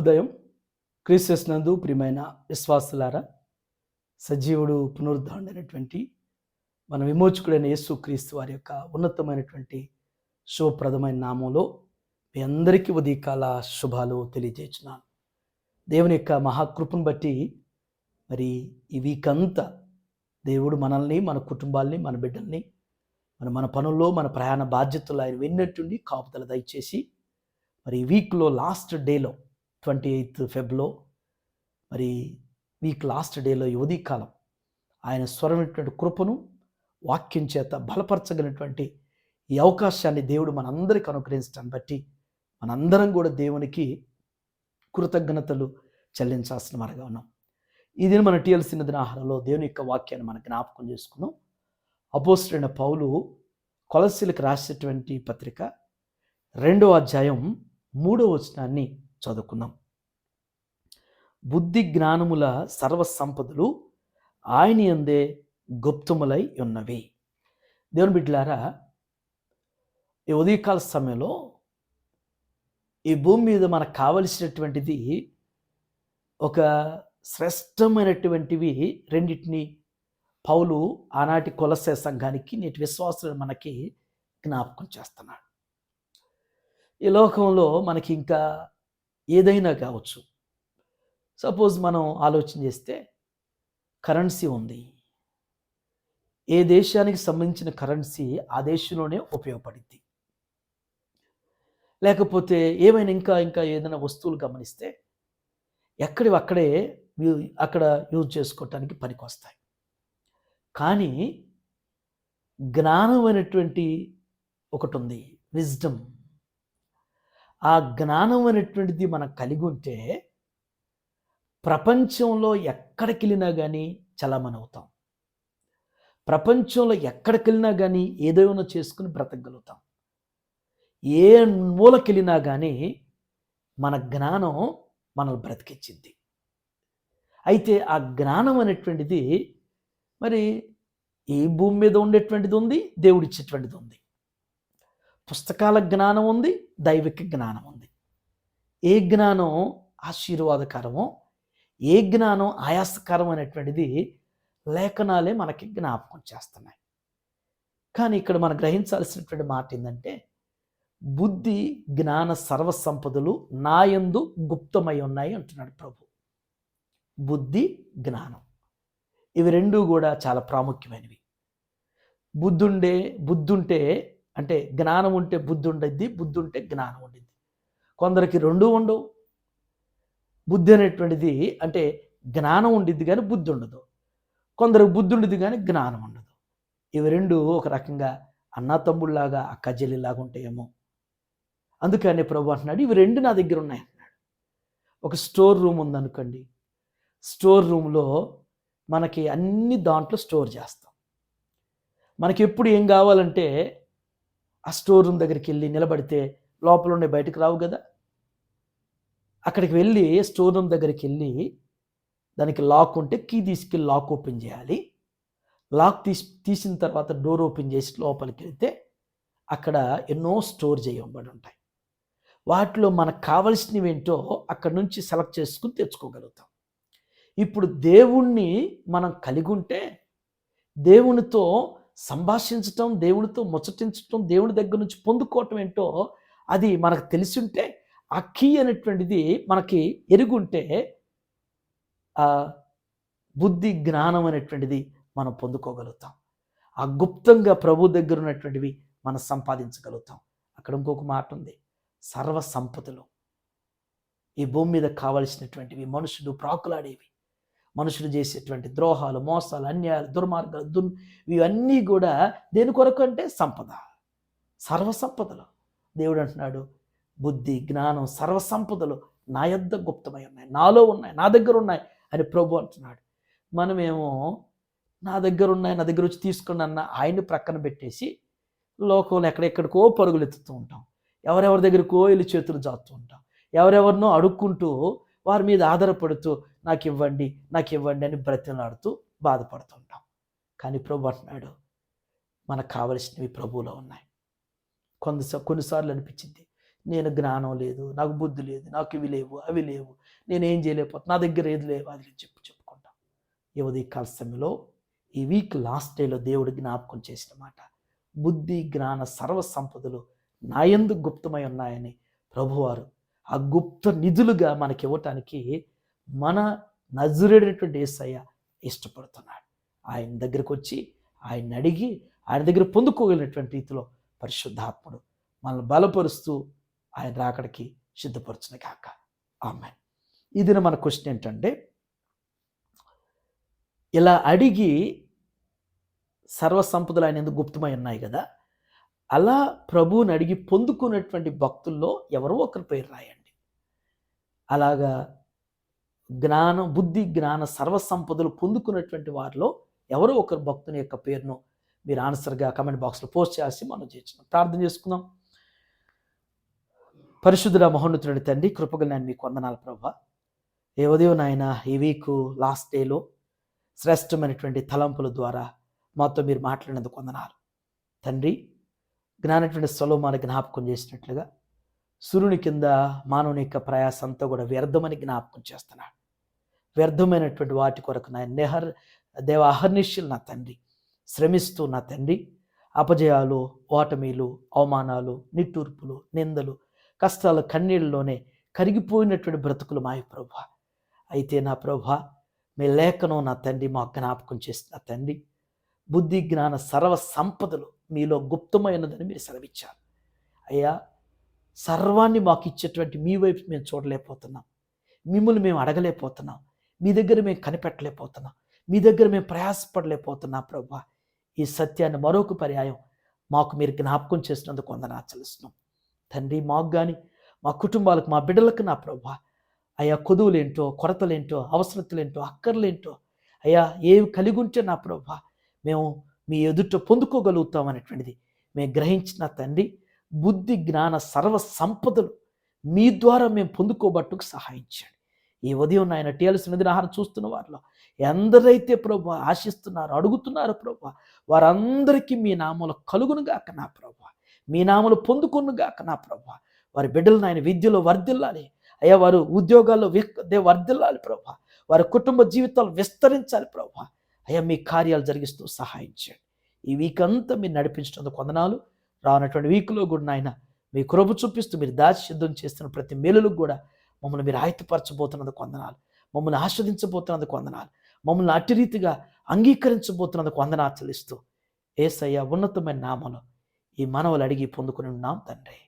శుభోదయం. క్రీస్తునందు ప్రియమైన విశ్వాసులారా, సజీవుడు పునరుద్ధారుడైనటువంటి మన విమోచకుడైన యేసుక్రీస్తు వారి యొక్క ఉన్నతమైనటువంటి శుభప్రదమైన నామంలో మీ అందరికీ ఉదయకాల శుభాలు తెలియజేస్తున్నాను. దేవుని యొక్క మహాకృపను బట్టి మరి ఈ వీక్ అంతా దేవుడు మనల్ని, మన కుటుంబాల్ని, మన బిడ్డల్ని మన పనుల్లో, మన ప్రయాణ బాధ్యతలు ఆయన విన్నట్టుండి కాపుదల దయచేసి మరి ఈ వీక్లో లాస్ట్ డేలో 28 ఫెబ్లో మరి వీక్ లాస్ట్ డేలో ఈ ఉదయకాలం ఆయన స్వరమైనటువంటి కృపను వాక్యం చేత బలపరచగలిగినటువంటి ఈ అవకాశాన్ని దేవుడు మనందరికీ అనుగ్రహించడాన్ని బట్టి మనందరం కూడా దేవునికి కృతజ్ఞతలు చెల్లించాల్సిన వారుగా ఉన్నాం. ఈ దినం మన టీఎల్సీ నదిన ఆహారంలో దేవుని యొక్క వాక్యాన్ని మనం జ్ఞాపకం చేసుకున్నాం. అపోస్తలుడైన పౌలు కొలస్సీలకు రాసేటువంటి పత్రిక 2వ అధ్యాయం 3వ వచనాన్ని చదువుకున్నాం. బుద్ధి జ్ఞానముల సర్వ సంపదలు ఆయన యందే గుప్తములై ఉన్నవి. దేవుని బిడ్డలారా, ఈ ఉదయకాల సమయంలో ఈ భూమి మీద మనకు కావలసినటువంటిది ఒక శ్రేష్టమైనటువంటివి రెండింటిని పౌలు ఆనాటి కొలస్సే సంఘానికి, నేటి విశ్వాసులు మనకి జ్ఞాపకం చేస్తున్నాడు. ఈ లోకంలో మనకి ఇంకా ఏదైనా కావచ్చు. సపోజ్ మనం ఆలోచన చేస్తే కరెన్సీ ఉంది. ఏ దేశానికి సంబంధించిన కరెన్సీ ఆ దేశంలోనే ఉపయోగపడింది. లేకపోతే ఏమైనా ఇంకా ఏదైనా వస్తువులు గమనిస్తే అక్కడే అక్కడ యూజ్ చేసుకోవటానికి పనికి వస్తాయి. కానీ జ్ఞానం అనేటువంటి ఒకటి ఉంది, విజ్డమ్. ఆ జ్ఞానం అనేటువంటిది మనం కలిగి ఉంటే ప్రపంచంలో ఎక్కడికి వెళ్ళినా కానీ చలామణి అవుతాం. ప్రపంచంలో ఎక్కడికి వెళ్ళినా కానీ ఏదైనా చేసుకుని బ్రతకగలుగుతాం. ఏ మూలకెళ్ళినా కానీ మన జ్ఞానం మనల్ని బ్రతికించింది. అయితే ఆ జ్ఞానం అనేటువంటిది మరి ఈ భూమి మీద ఉండేటువంటిది ఉంది, దేవుడిచ్చేటువంటిది ఉంది. పుస్తకాల జ్ఞానం ఉంది, దైవిక జ్ఞానం ఉంది. ఏ జ్ఞానం ఆశీర్వాదకరమో, ఏ జ్ఞానం ఆయాసకరం అనేటువంటిది లేఖనాలే మనకి జ్ఞాపకం చేస్తున్నాయి. కానీ ఇక్కడ మనం గ్రహించాల్సినటువంటి మాట ఏంటంటే, బుద్ధి జ్ఞాన సర్వసంపదలు నాయందు గుప్తమై ఉన్నాయి అంటున్నాడు ప్రభు. బుద్ధి జ్ఞానం ఇవి రెండూ కూడా చాలా ప్రాముఖ్యమైనవి. బుద్ధుంటే అంటే జ్ఞానం ఉంటే బుద్ధి ఉండద్ది, బుద్ధి ఉంటే జ్ఞానం ఉండిద్ది. కొందరికి రెండూ ఉండవు. బుద్ధి అనేటువంటిది అంటే జ్ఞానం ఉండిద్ది కానీ బుద్ధి ఉండదు. కొందరికి బుద్ధి ఉండిద్ది కానీ జ్ఞానం ఉండదు. ఇవి రెండు ఒక రకంగా అన్నా తమ్ముళ్ళలాగా, అక్క చెల్లిలాగా ఉంటాయేమో. అందుకని ప్రభు అంటున్నాడు, ఇవి రెండు నా దగ్గర ఉన్నాయి అంటున్నాడు. ఒక స్టోర్ రూమ్ ఉందనుకోండి. స్టోర్ రూమ్లో మనకి అన్ని దాంట్లో స్టోర్ చేస్తాం. మనకి ఎప్పుడు ఏం కావాలంటే ఆ స్టోర్ రూమ్ దగ్గరికి వెళ్ళి నిలబడితే లోపల ఉండే బయటకు రావు కదా. అక్కడికి వెళ్ళి స్టోర్ రూమ్ దగ్గరికి వెళ్ళి దానికి లాక్ ఉంటే కీ తీసుకెళ్ళి లాక్ ఓపెన్ చేయాలి. లాక్ తీసిన తర్వాత డోర్ ఓపెన్ చేసి లోపలికి వెళ్తే అక్కడ ఎన్నో స్టోర్ చేయబడి ఉంటాయి. వాటిలో మనకు కావలసినవి ఏంటో అక్కడ నుంచి సెలెక్ట్ చేసుకుని తెచ్చుకోగలుగుతాం. ఇప్పుడు దేవుణ్ణి మనం కలిగి ఉంటే దేవునితో సంభాషించటం, దేవునితో ముచ్చటించటం, దేవుని దగ్గర నుంచి పొందుకోవటం ఏంటో అది మనకు తెలిసి ఉంటే, ఆ కీ అనేటువంటిది మనకి ఎరుగుంటే ఆ బుద్ధి జ్ఞానం అనేటువంటిది మనం పొందుకోగలుగుతాం. ఆ గుప్తంగా ప్రభు దగ్గర ఉన్నటువంటివి మనం సంపాదించగలుగుతాం. అక్కడ ఇంకొక మాట ఉంది, సర్వ సంపదలు. ఈ భూమి మీద కావలసినటువంటివి, మనుషులు ప్రాకులాడేవి, మనుషులు చేసేటువంటి ద్రోహాలు, మోసాలు, అన్యాయాలు, దుర్మార్గాలు, ఇవన్నీ కూడా దేని కొరకు అంటే సంపద, సర్వసంపదలు. దేవుడు అంటున్నాడు, బుద్ధి జ్ఞానం సర్వసంపదలు నా యొద్ద గుప్తమై ఉన్నాయి, నాలో ఉన్నాయి, నా దగ్గర ఉన్నాయి అని ప్రభు అంటున్నాడు. మనమేమో నా దగ్గర వచ్చి తీసుకుని అన్న ఆయన్ని ప్రక్కన పెట్టేసి లోకంలో ఎక్కడెక్కడికో పరుగులు ఎత్తుతూ ఉంటాం. ఎవరెవరి దగ్గరకో వెళ్ళి చేతులు జారుతూ ఉంటాం. ఎవరెవరినో అడుక్కుంటూ వారి మీద ఆధారపడుతూ నాకు ఇవ్వండి అని బ్రతిమలాడుతూ బాధపడుతుంటాం. కానీ ప్రభు అంటున్నాడు, మనకు కావలసినవి ప్రభువులో ఉన్నాయి. కొన్నిసార్లు అనిపించింది, నేను జ్ఞానం లేదు, నాకు బుద్ధి లేదు, నాకు ఇవి లేవు, అవి లేవు, నేనేం చేయలేకపోతున్నా, నా దగ్గర ఏది లేవు, అది చెప్పుకుంటాం. ఈ ఉదయకాల సమయంలో ఈ వీక్ లాస్ట్ డేలో దేవుడు జ్ఞాపకం చేసిన మాట, బుద్ధి జ్ఞాన సర్వ సంపదలు నా యందు గుప్తమై ఉన్నాయని ప్రభువారు ఆ గుప్త నిధులుగా మనకి ఇవ్వటానికి మన నజరేడైనటువంటి యేసయ్య ఇష్టపడుతున్నాడు. ఆయన దగ్గరకు వచ్చి ఆయన్ని అడిగి ఆయన దగ్గర పొందుకోగలిగినటువంటి రీతిలో పరిశుద్ధాత్ముడు మనల్ని బలపరుస్తూ ఆయన రాకడికి సిద్ధపరచును కాక. ఆమేన్. ఈ దిన మన క్వశ్చన్ ఏంటంటే, ఇలా అడిగి సర్వసంపదలు ఆయన ఎందుకు గుప్తమై ఉన్నాయి కదా, అలా ప్రభువుని అడిగి పొందుకున్నటువంటి భక్తుల్లో ఎవరో ఒకరి పేరు రాయండి. అలాగా జ్ఞానం, బుద్ధి, జ్ఞాన సర్వసంపదలు పొందుకున్నటువంటి వారిలో ఎవరో ఒకరు భక్తుని యొక్క పేరును మీరు ఆన్సర్గా కమెంట్ బాక్స్లో పోస్ట్ చేసి మనం చేస్తున్నాం. ప్రార్థన చేసుకుందాం. పరిశుద్ధుడ మహోన్నతుడి తండ్రి, కృపగల నేను మీకు వందనాలు ప్రభువా. ఏ ఉదయం నాయన ఈ వీకు లాస్ట్ డేలో శ్రేష్టమైనటువంటి తలంపుల ద్వారా మాతో మీరు మాట్లాడినందుకు వందనాలు తండ్రి. జ్ఞానటువంటి సొలొమోను జ్ఞాపకం చేసినట్లుగా సూర్యుని కింద మానవుని యొక్క ప్రయాసంతా కూడా వ్యర్థమని జ్ఞాపకం చేస్తున్నాడు. వ్యర్థమైనటువంటి వాటి కొరకు నాయన అహర్నిశలు నా తండ్రి శ్రమిస్తూ నా తండ్రి అపజయాలు, ఓటమిలు, అవమానాలు, నిట్టూర్పులు, నిందలు, కష్టాలు, కన్నీళ్ళలోనే కరిగిపోయినటువంటి బ్రతుకులు మాయ ప్రభా. అయితే నా ప్రభా మీ లేఖనం నా తండ్రి మాకు జ్ఞాపకం చేసిన తండ్రి, బుద్ధి జ్ఞాన సర్వ సంపదలు మీలో గుప్తమైనదని మీరు సెలవిచ్చారు అయ్యా. సర్వాన్ని మాకు ఇచ్చేటువంటి మీ వైపు మేము చూడలేకపోతున్నాం, మిమ్మల్ని మేము అడగలేకపోతున్నాం, మీ దగ్గర మేము కనిపెట్టలేకపోతున్నాం, మీ దగ్గర మేము ప్రయాసపడలేకపోతున్నాం ప్రభా. ఈ సత్యాన్ని మరొక పర్యాయం మాకు మీరు జ్ఞాపకం చేసినందుకు వందనాలు చెల్లిస్తున్నాం తండ్రి. మాకు కానీ మా కుటుంబాలకు, మా బిడ్డలకు నా ప్రభా అయ్యా కొదువులేంటో, కొరతలేంటో, అవసరతలేంటో, అక్కర్లేంటో అయ్యా ఏవి కలిగి ఉంటే నా ప్రభా మేము మీ ఎదుట పొందుకోగలుగుతాం అనేటువంటిది మేము గ్రహించిన తండ్రి, బుద్ధి జ్ఞాన సర్వ సంపదలు మీ ద్వారా మేము పొందుకోబట్టుకు సహాయించండి. ఈ ఉదయం నాయన టీఎల్సీ ఆహారం చూస్తున్న వారిలో ఎందరైతే ప్రభా ఆశిస్తున్నారు, అడుగుతున్నారు ప్రభా, వారందరికీ మీ నామములు కలుగునుగాక నా ప్రభా, మీ నామములు పొందుకొనుగాక నా ప్రభా. వారి బిడ్డలు నాయన విద్యలో వర్ధిల్లాలి అయ్యా, వారు ఉద్యోగాల్లో వర్ధిల్లాలి ప్రభా, వారి కుటుంబ జీవితాలు విస్తరించాలి ప్రభా. అయ్యా మీ కార్యాలు జరిగిస్తూ సహాయించండి. ఈ వీక్ అంతా మీరు నడిపించినందుకు వందనాలు. రానటువంటి వీక్లో కూడా నాయన మీ కృప చూపిస్తూ మీరు దాచి సిద్ధం చేస్తున్న ప్రతి మేలులకు కూడా మమ్మల్ని మీరు ఆయుధపరచబోతున్నందుకు వందనాలు, మమ్మల్ని ఆస్వాదించబోతున్నందుకు వందనాలు, మమ్మల్ని అట్టి రీతిగా అంగీకరించబోతున్నందుకు వందనాలు చెల్లిస్తూ యేసయ్య ఉన్నతమైన నామములో ఈ మనవులు అడిగి పొందుకుని ఉన్నాం తండ్రి.